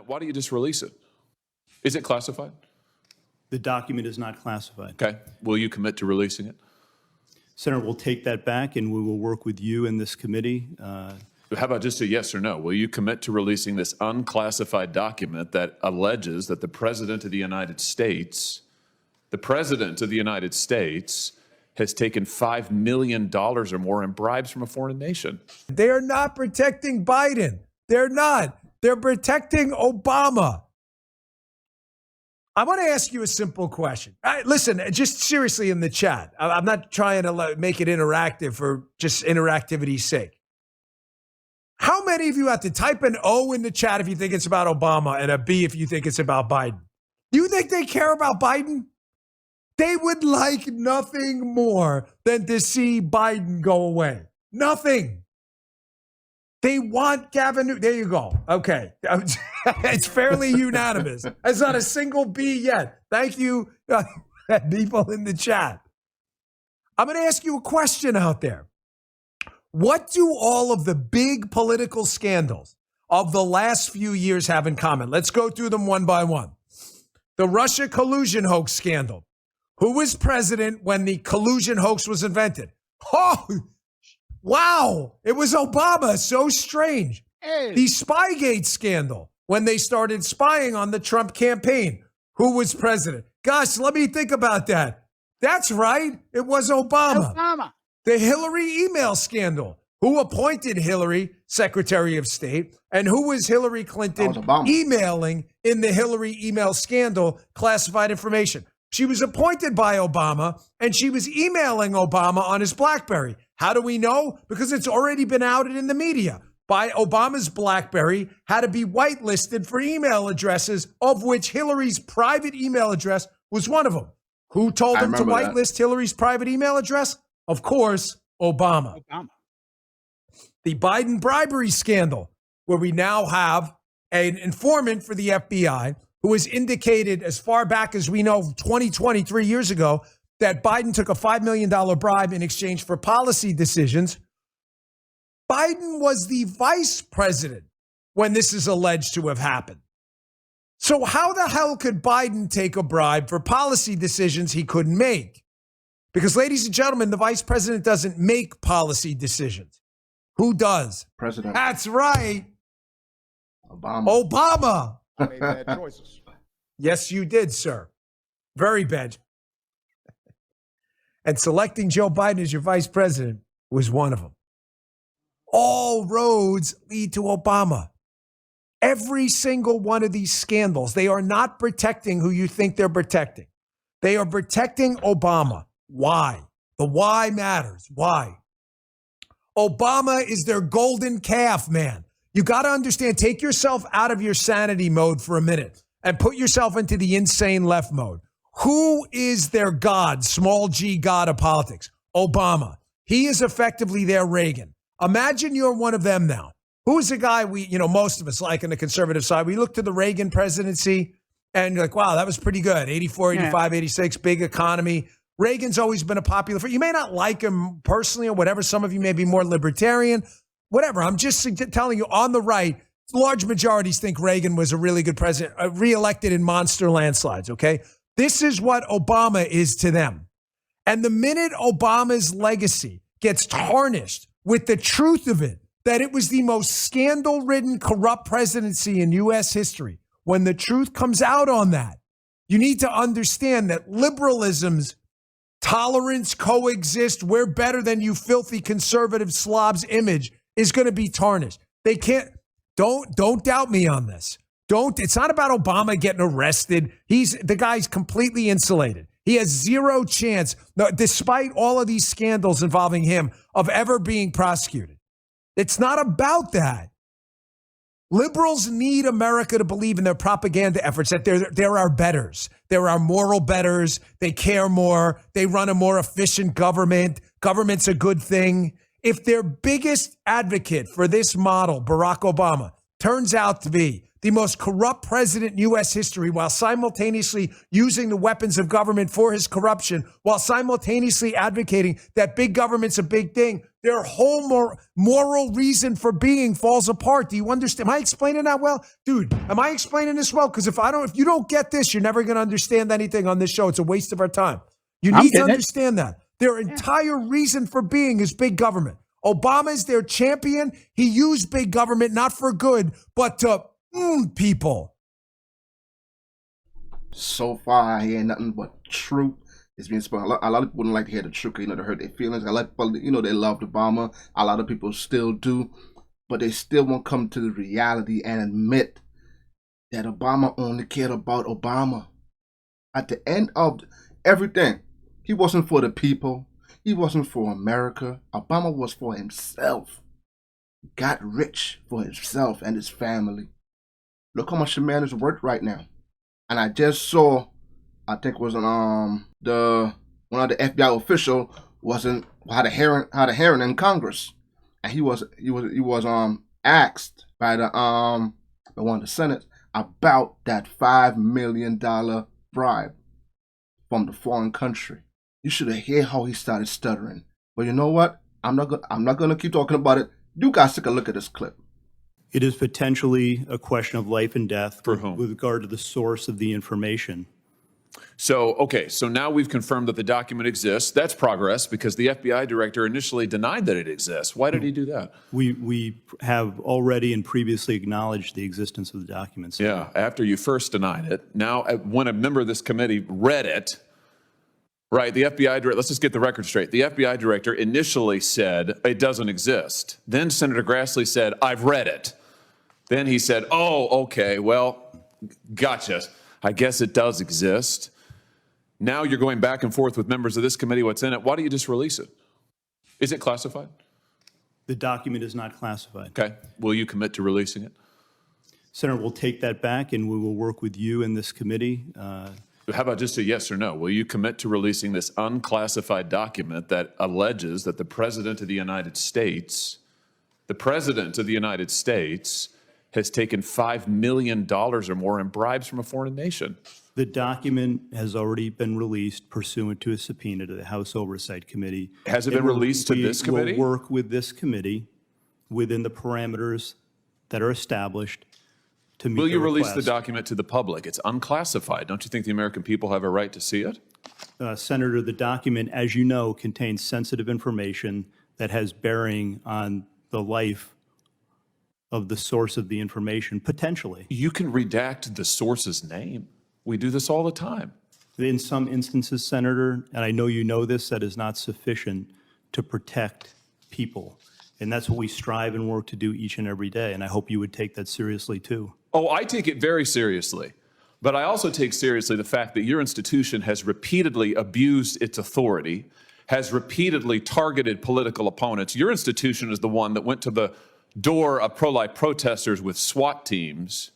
why don't you just release it? Is it classified? The document is not classified. Okay. Will you commit to releasing it? Senator, we'll take that back and we will work with you in this committee. How about just a yes or no? Will you commit to releasing this unclassified document that alleges that the President of the United States, has taken $5 million or more in bribes from a foreign nation? They're not protecting Biden. They're not. They're protecting Obama. I want to ask you a simple question. Listen, just seriously in the chat. I'm not trying to make it interactive for just interactivity's sake. How many of you have to type an O in the chat if you think it's about Obama and a B if you think it's about Biden? Do you think they care about Biden? They would like nothing more than to see Biden go away. Nothing. They want Gavin Newsom. There you go. Okay. It's fairly unanimous. There's not a single B yet. Thank you, people in the chat. I'm going to ask you a question out there. What do all of the big political scandals of the last few years have in common? Let's go through them one by one. The Russia collusion hoax scandal. Who was president when the collusion hoax was invented? Oh, wow. It was Obama. So strange. Hey. The Spygate scandal, when they started spying on the Trump campaign. Who was president? Gosh, let me think about that. That's right. It was Obama. The Hillary email scandal. Who appointed Hillary Secretary of State? And who was Hillary Clinton emailing in the Hillary email scandal classified information? She was appointed by Obama, and she was emailing Obama on his BlackBerry. How do we know? Because it's already been outed in the media. By Obama's BlackBerry had to be whitelisted for email addresses, of which Hillary's private email address was one of them. Who told him to whitelist Hillary's private email address? Of course, Obama. The Biden bribery scandal, where we now have an informant for the FBI who has indicated as far back as we know, 23 years ago, that Biden took a $5 million bribe in exchange for policy decisions. Biden was the vice president when this is alleged to have happened. So how the hell could Biden take a bribe for policy decisions he couldn't make? Because, ladies and gentlemen, the vice president doesn't make policy decisions. Who does? President. That's right. Obama. I made bad choices. Yes, you did, sir. Very bad. And selecting Joe Biden as your vice president was one of them. All roads lead to Obama. Every single one of these scandals, they are not protecting who you think they're protecting. They are protecting Obama. Why? The why matters. Why? Obama is their golden calf, man. You got to understand, take yourself out of your sanity mode for a minute and put yourself into the insane left mode. Who is their God, small g God of politics? Obama. He is effectively their Reagan. Imagine you're one of them now. Who's the guy most of us like on the conservative side? We look to the Reagan presidency and you're like, wow, that was pretty good. 84, 85, 86, big economy. Reagan's always been a popular figure. You may not like him personally or whatever. Some of you may be more libertarian, whatever. I'm just telling you on the right, large majorities think Reagan was a really good president, reelected in monster landslides, okay? This is what Obama is to them. And the minute Obama's legacy gets tarnished with the truth of it, that it was the most scandal-ridden, corrupt presidency in U.S. history, when the truth comes out on that, you need to understand that liberalism's tolerance, coexist, we're better than you filthy conservative slobs image is going to be tarnished. They can't, don't doubt me on this. It's not about Obama getting arrested. The guy's completely insulated. He has zero chance, despite all of these scandals involving him, of ever being prosecuted. It's not about that. Liberals need America to believe in their propaganda efforts that there are betters. There are moral betters. They care more. They run a more efficient government. Government's a good thing. If their biggest advocate for this model, Barack Obama, turns out to be the most corrupt president in U.S. history while simultaneously using the weapons of government for his corruption, while simultaneously advocating that big government's a big thing, Their whole moral reason for being falls apart. Do you understand? Am I explaining that well? Dude, am I explaining this well? Because if you don't get this, you're never going to understand anything on this show. It's a waste of our time. You need to understand that. Their entire reason for being is big government. Obama is their champion. He used big government not for good, but to people. So far, I hear nothing but truth. It's being spoken. A lot of people wouldn't like to hear the truth, they hurt their feelings. A lot of people, they loved Obama. A lot of people still do, but they still won't come to the reality and admit that Obama only cared about Obama. At the end of everything, he wasn't for the people. He wasn't for America. Obama was for himself. He got rich for himself and his family. Look how much the man is worth right now. And I just saw, I think it was one of the FBI official had a hearing in Congress, and he was asked by the one of the Senate about that $5 million bribe from the foreign country. You should have heard how he started stuttering. But you know what? I'm not gonna keep talking about it. You guys take a look at this clip. It is potentially a question of life and death For whom? with regard to the source of the information. So now we've confirmed that the document exists. That's progress because the FBI director initially denied that it exists. Why did he do that? We have already and previously acknowledged the existence of the documents. Yeah, after you first denied it. Now, when a member of this committee read it, right, the FBI director, let's just get the record straight. The FBI director initially said it doesn't exist. Then Senator Grassley said, I've read it. Then he said, oh, okay, well, gotcha. I guess it does exist. Now you're going back and forth with members of this committee, what's in it. Why don't you just release it? Is it classified? The document is not classified. Okay. Will you commit to releasing it? Senator, we'll take that back and we will work with you and this committee. How about just a yes or no? Will you commit to releasing this unclassified document that alleges that the President of the United States, has taken $5 million or more in bribes from a foreign nation? The document has already been released pursuant to a subpoena to the House Oversight Committee. Has it been released to this committee? We will work with this committee within the parameters that are established to meet Will you the release the request. document to the public? It's unclassified. Don't you think the American people have a right to see it? Senator, the document, as you know, contains sensitive information that has bearing on the life of the source of the information, potentially. You can redact the source's name. We do this all the time. In some instances, Senator, and I know you know this, that is not sufficient to protect people. And that's what we strive and work to do each and every day. And I hope you would take that seriously, too. Oh, I take it very seriously. But I also take seriously the fact that your institution has repeatedly abused its authority, has repeatedly targeted political opponents. Your institution is the one that went to the door of pro-life protesters with SWAT teams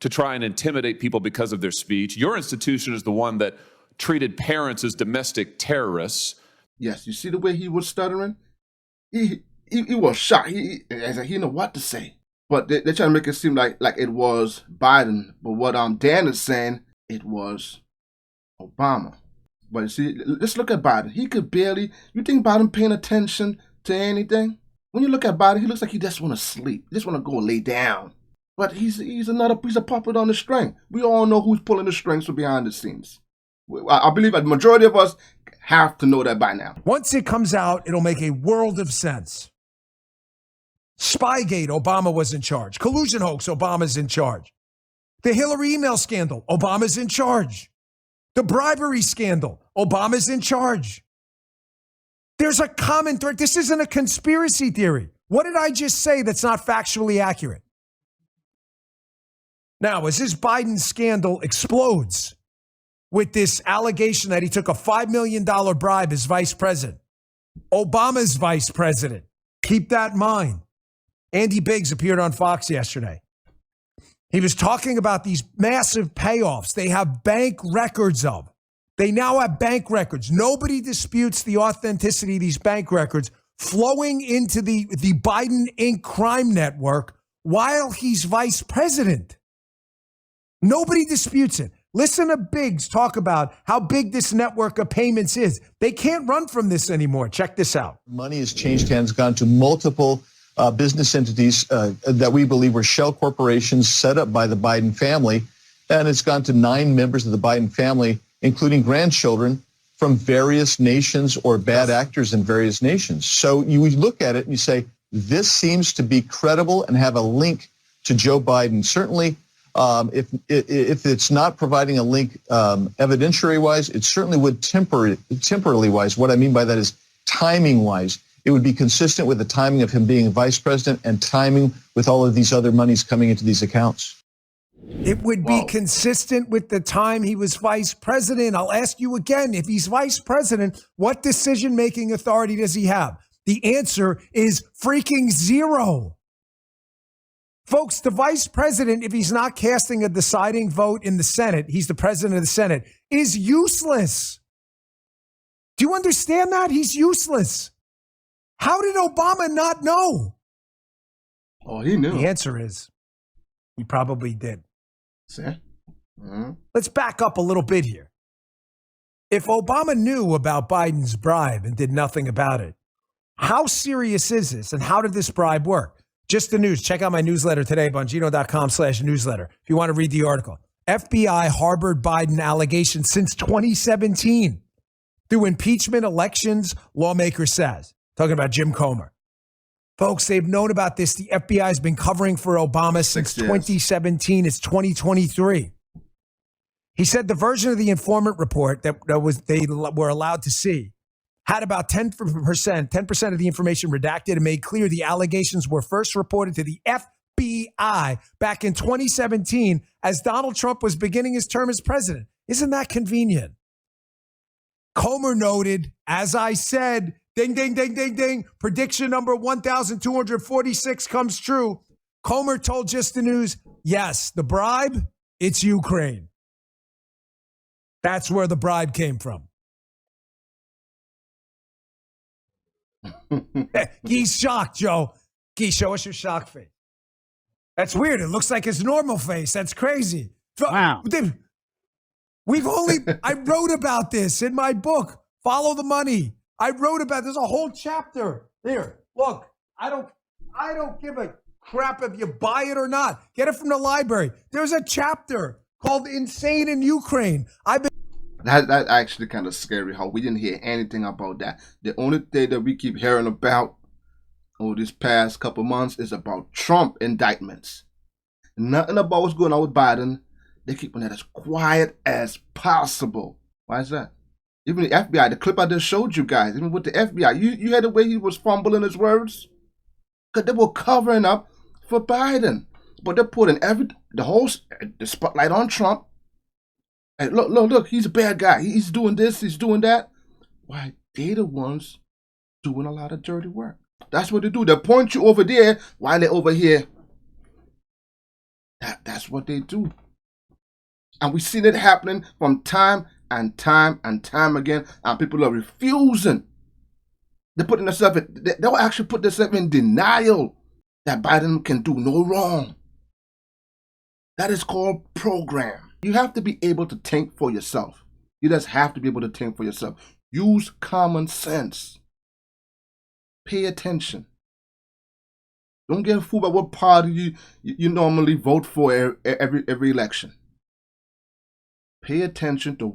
to try and intimidate people because of their speech. Your institution is the one that treated parents as domestic terrorists. Yes, you see the way he was stuttering? He was shocked. He didn't know what to say. But they're trying to make it seem like it was Biden. But what Dan is saying, it was Obama. But you see, let's look at Biden. He could barely, you think Biden paying attention to anything? When you look at Biden, he looks like he just want to sleep. He just want to go lay down. But he's a puppet on the string. We all know who's pulling the strings from behind the scenes. I believe a majority of us have to know that by now. Once it comes out, it'll make a world of sense. Spygate, Obama was in charge. Collusion hoax, Obama's in charge. The Hillary email scandal, Obama's in charge. The bribery scandal, Obama's in charge. There's a common thread. This isn't a conspiracy theory. What did I just say that's not factually accurate? Now, as this Biden scandal explodes with this allegation that he took a $5 million bribe as vice president, Obama's vice president, keep that in mind. Andy Biggs appeared on Fox yesterday. He was talking about these massive payoffs they have bank records of. They now have bank records. Nobody disputes the authenticity of these bank records flowing into the Biden Inc. crime network while he's vice president. Nobody disputes it. Listen to Biggs talk about how big this network of payments is. They can't run from this anymore. Check this out. Money has changed hands, gone to multiple business entities that we believe were shell corporations set up by the Biden family. And it's gone to 9 members of the Biden family, including grandchildren from various nations or bad actors in various nations. So you look at it and you say, this seems to be credible and have a link to Joe Biden. Certainly, if it's not providing a link evidentiary-wise, it certainly would temporally-wise. What I mean by that is timing-wise. It would be consistent with the timing of him being vice president and timing with all of these other monies coming into these accounts. It would be consistent with the time he was vice president. I'll ask you again, if he's vice president, what decision-making authority does he have? The answer is freaking zero. Folks, the vice president, if he's not casting a deciding vote in the Senate, he's the president of the Senate, is useless. Do you understand that? He's useless. How did Obama not know? Oh, he knew. The answer is he probably did. See? Mm-hmm. Let's back up a little bit here. If Obama knew about Biden's bribe and did nothing about it, how serious is this and how did this bribe work? Just the news. Check out my newsletter today, Bongino.com/newsletter. If you want to read the article. FBI harbored Biden allegations since 2017 through impeachment elections, lawmaker says. Talking about Jim Comer. Folks, they've known about this. The FBI has been covering for Obama since 2017. It's 2023. He said the version of the informant report that they were allowed to see had about 10% of the information redacted and made clear the allegations were first reported to the FBI back in 2017 as Donald Trump was beginning his term as president. Isn't that convenient? Comer noted, as I said, ding, ding, ding, ding, ding, prediction number 1,246 comes true. Comer told Just the News, yes, the bribe, it's Ukraine. That's where the bribe came from. He's shocked, Joe. Gee, show us your shock face. That's weird. It looks like his normal face. That's crazy. Wow. I wrote about this in my book, Follow the Money. I wrote about, there's a whole chapter. Here, look, I don't give a crap if you buy it or not. Get it from the library. There's a chapter called Insane in Ukraine. That actually kind of scary how we didn't hear anything about that. The only thing that we keep hearing about over this past couple months is about Trump indictments. Nothing about what's going on with Biden. They're keeping that as quiet as possible. Why is that? Even the FBI, the clip I just showed you guys, even with the FBI, you had the way he was fumbling his words? Because they were covering up for Biden. But they're putting the spotlight on Trump. Hey, look, he's a bad guy. He's doing this, he's doing that. Why, they're the ones doing a lot of dirty work. That's what they do. They point you over there while they're over here. That's what they do. And we've seen it happening from time and time and time again. And people are refusing. They'll actually put themselves in denial that Biden can do no wrong. That is called program. You have to be able to think for yourself. You just have to be able to think for yourself. Use common sense. Pay attention. Don't get fooled by what party you normally vote for every election. Pay attention to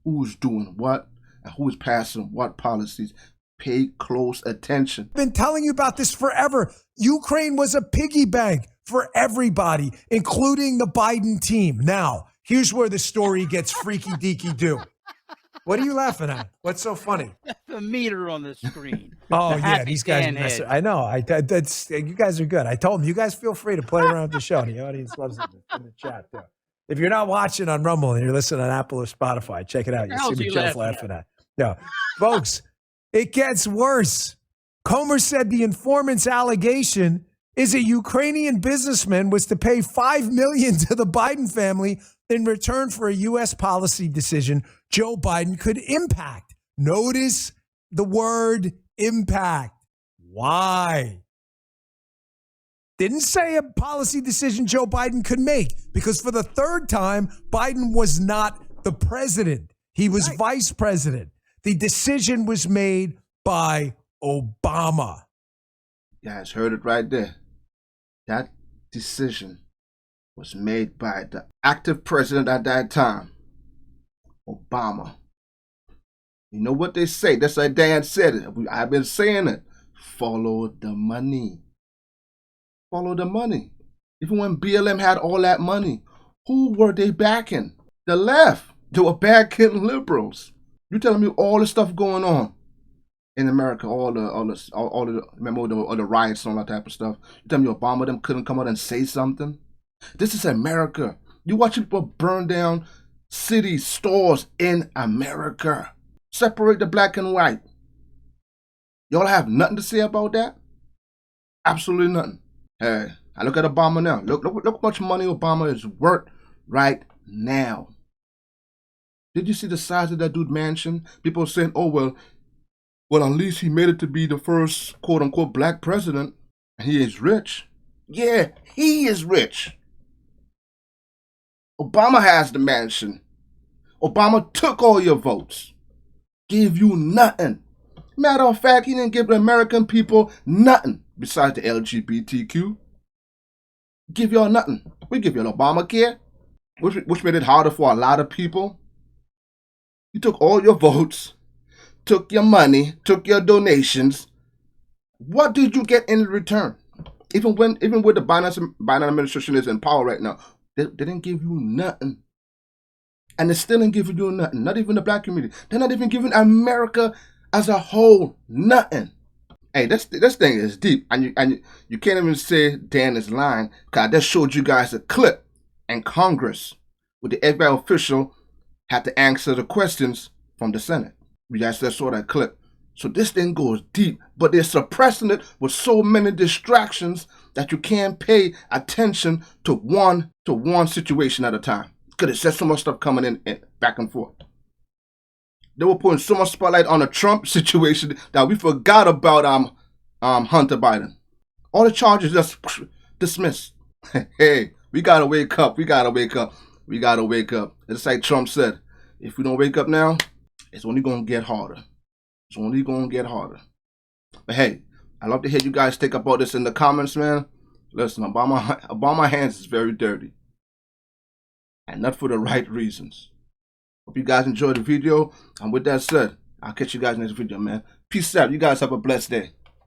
who's doing what and who's passing what policies. Pay close attention. I've been telling you about this forever. Ukraine was a piggy bank for everybody, including the Biden team. Now, here's where the story gets freaky deaky do. What are you laughing at? What's so funny? The meter on the screen. Oh, The yeah, happy these guys. Dan head. I know. You guys are good. I told them, you guys feel free to play around with the show. The audience loves it in the chat, too. If you're not watching on Rumble and you're listening on Apple or Spotify, check it out. You'll How's see he what Jeff laughing laughing at. No, folks, it gets worse. Comer said the informant's allegation is a Ukrainian businessman was to pay $5 million to the Biden family in return for a U.S. policy decision Joe Biden could impact. Notice the word impact. Why? Didn't say a policy decision Joe Biden could make, because for the third time, Biden was not the president. He was vice president. The decision was made by Obama. You guys heard it right there. That decision was made by the active president at that time, Obama. You know what they say? That's why Dan said it. I've been saying it. Follow the money. Follow the money. Even when BLM had all that money, who were they backing? The left. They were backing liberals. You telling me all the stuff going on in America, all the remember all the riots and all that type of stuff. You telling me Obama them couldn't come out and say something? This is America. You watch people burn down cities, stores in America. Separate the black and white. Y'all have nothing to say about that? Absolutely nothing. Hey, I look at Obama now. Look how much money Obama is worth right now. Did you see the size of that dude's mansion? People are saying, oh, well, at least he made it to be the first quote-unquote black president. And he is rich. Yeah, he is rich. Obama has the mansion. Obama took all your votes. Gave you nothing. Matter of fact, he didn't give the American people nothing besides the LGBTQ. Give y'all nothing. We give y'all Obamacare, which made it harder for a lot of people. You took all your votes, took your money, took your donations. What did you get in return? Even with the Biden administration is in power right now, they didn't give you nothing. And they still ain't giving you nothing. Not even the black community. They're not even giving America as a whole nothing. Hey, this thing is deep, and you can't even say Dan is lying, because I just showed you guys a clip in Congress where the FBI official had to answer the questions from the Senate. You guys just saw that clip. So this thing goes deep, but they're suppressing it with so many distractions that you can't pay attention to one situation at a time. Because there's just so much stuff coming in back and forth. They were putting so much spotlight on the Trump situation that we forgot about Hunter Biden. All the charges just dismissed. Hey, we gotta wake up. We gotta wake up. We gotta wake up. It's like Trump said, if we don't wake up now, it's only gonna get harder. It's only gonna get harder. But hey, I'd love to hear you guys think about this in the comments, man. Listen, Obama's hands is very dirty. And not for the right reasons. Hope you guys enjoyed the video. And with that said, I'll catch you guys next video, man. Peace out. You guys have a blessed day.